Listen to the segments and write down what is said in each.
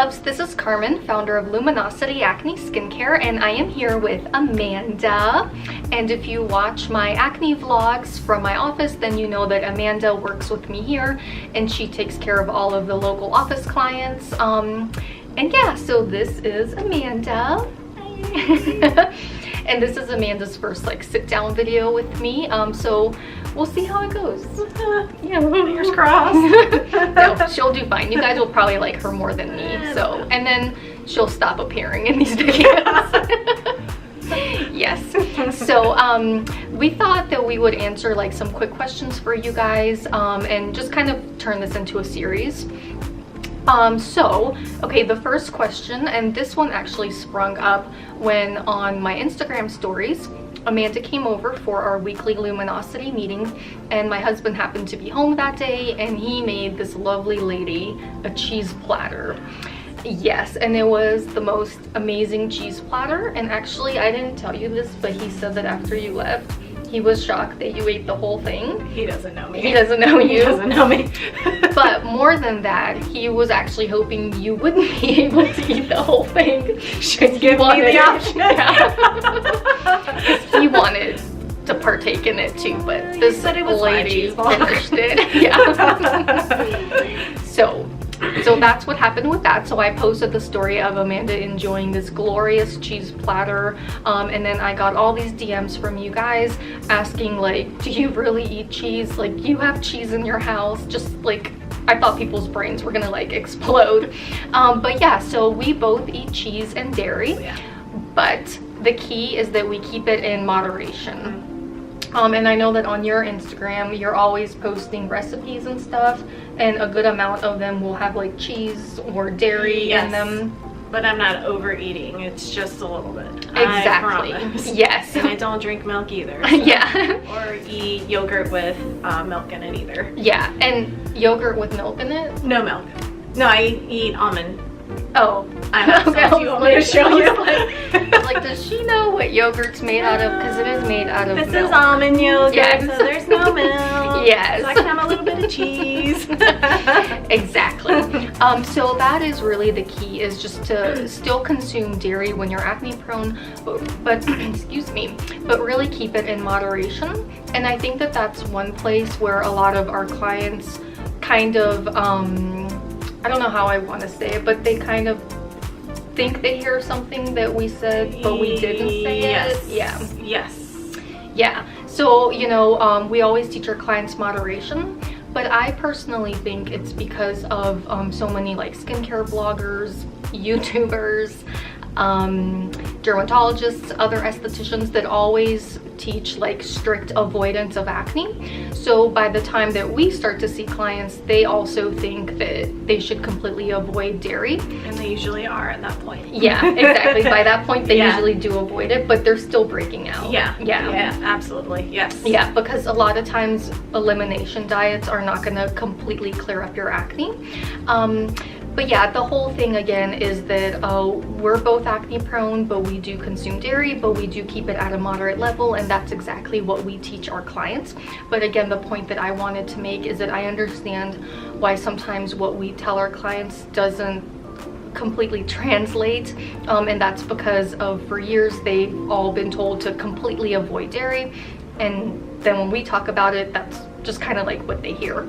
loves, this is Carmen, founder of Luminosity Acne Skincare, and I am here with Amanda. And if you watch my acne vlogs from my office, then you know that Amanda works with me here and she takes care of all of the local office clients. And yeah, so this is Amanda. And this is Amanda's first like sit down video with me, so we'll see how it goes. Yeah, fingers crossed. No, she'll do fine. You guys will probably like her more than me, so, and then she'll stop appearing in these videos. Yes. So we thought that we would answer like some quick questions for you guys, and just kind of turn this into a series. Okay, the first question, and this one actually sprung up when on my Instagram stories, Amanda came over for our weekly Luminosity meeting, and my husband happened to be home that day, and he made this lovely lady a cheese platter. Yes, and it was the most amazing cheese platter, and actually I didn't tell you this, but he said that after you left, he was shocked that you ate the whole thing. He doesn't know me. He doesn't know you. He doesn't know me. But more than that, he was actually hoping you wouldn't be able to eat the whole thing. Should give me the option. Yeah. He wanted to partake in it too, but this lady finished it. Yeah. So that's what happened with that. So I posted the story of Amanda enjoying this glorious cheese platter, and then I got all these DMs from you guys asking like, do you really eat cheese? Like, you have cheese in your house? Just like, I thought people's brains were gonna like explode. But yeah, so we both eat cheese and dairy, but the key is that we keep it in moderation. And I know that on your Instagram, you're always posting recipes and stuff, and a good amount of them will have like cheese or dairy in them. But I'm not overeating, it's just a little bit. Exactly. Yes. And I don't drink milk either. So. Yeah. Or eat yogurt with milk in it either. Yeah, and yogurt with milk in it? No milk. No, I eat almond. Oh. I have some. Do you want me to show you? Like, does she know what yogurt's made out of? Because it is made out of milk. This is almond yogurt, yes. So there's no milk. Yes. So I can have a little bit of cheese. Exactly. So that is really the key, is just to still consume dairy when you're acne prone, but excuse me, but really keep it in moderation. And I think that that's one place where a lot of our clients kind of, I don't know how I want to say it, but they kind of think they hear something that we said, but we didn't say it. Yeah. Yes. Yeah. So, you know, we always teach our clients moderation, but I personally think it's because of so many like skincare bloggers, YouTubers, dermatologists, other estheticians that always teach like strict avoidance of acne. So by the time that we start to see clients, they also think that they should completely avoid dairy. And they usually are at that point. Yeah, exactly. By that point, they usually do avoid it, but they're still breaking out. Yeah, absolutely, yes. Yeah, because a lot of times elimination diets are not going to completely clear up your acne. But yeah, the whole thing again is that we're both acne prone, but we do consume dairy, but we do keep it at a moderate level, and that's exactly what we teach our clients. But again, the point that I wanted to make is that I understand why sometimes what we tell our clients doesn't completely translate, and that's because of, for years, they've all been told to completely avoid dairy, and then when we talk about it, that's just kind of like what they hear.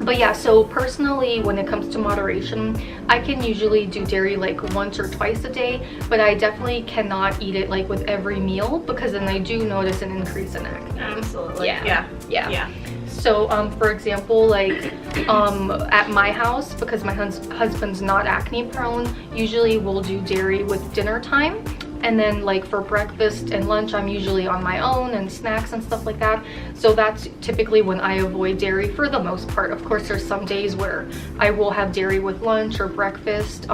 But yeah, so personally, when it comes to moderation, I can usually do dairy like once or twice a day, but I definitely cannot eat it like with every meal, because then I do notice an increase in acne. Absolutely. Yeah. So for example, like at my house, because my husband's not acne prone, usually we'll do dairy with dinner time. And then like for breakfast and lunch, I'm usually on my own, and snacks and stuff like that. So that's typically when I avoid dairy for the most part. Of course, there's some days where I will have dairy with lunch or breakfast,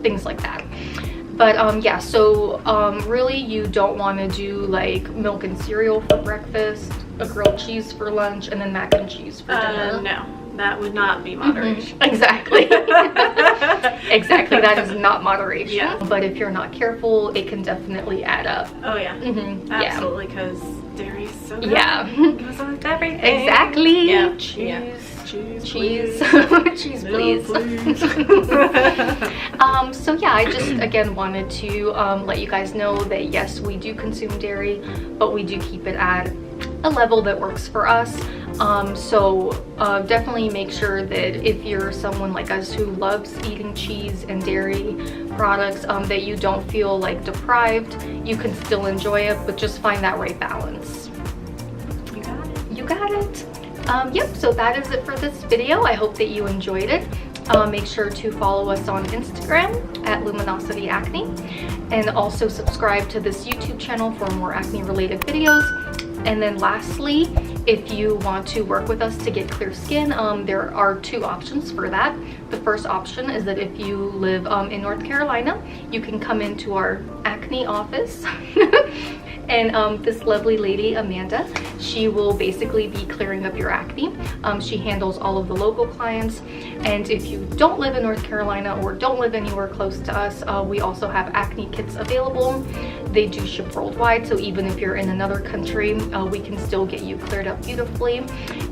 things like that. But yeah, so really you don't want to do like milk and cereal for breakfast, a grilled cheese for lunch, and then mac and cheese for dinner. No. That would not be moderation. Exactly. Exactly, that is not moderation. Yeah. But if you're not careful, it can definitely add up. Oh yeah. Absolutely, because dairy is so good. Yeah. It goes with everything. Exactly. Yeah. Cheese. Cheese, cheese, please. cheese, No, please. please. So yeah, I just again wanted to let you guys know that yes, we do consume dairy, but we do keep it at a level that works for us. So definitely make sure that if you're someone like us who loves eating cheese and dairy products, that you don't feel like deprived. You can still enjoy it, but just find that right balance. You got it. You got it. Yep, so that is it for this video. I hope that you enjoyed it. Make sure to follow us on Instagram at Luminosity Acne, and also subscribe to this YouTube channel for more acne related videos. And then lastly, if you want to work with us to get clear skin, there are two options for that. The first option is that if you live in North Carolina, you can come into our acne office. And this lovely lady, Amanda, she will basically be clearing up your acne. She handles all of the local clients. And if you don't live in North Carolina or don't live anywhere close to us, we also have acne kits available. They do ship worldwide, so even if you're in another country, we can still get you cleared up beautifully.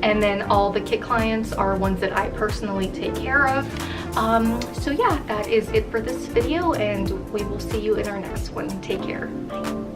And then all the kit clients are ones that I personally take care of. So yeah, that is it for this video, and we will see you in our next one. Take care. Bye.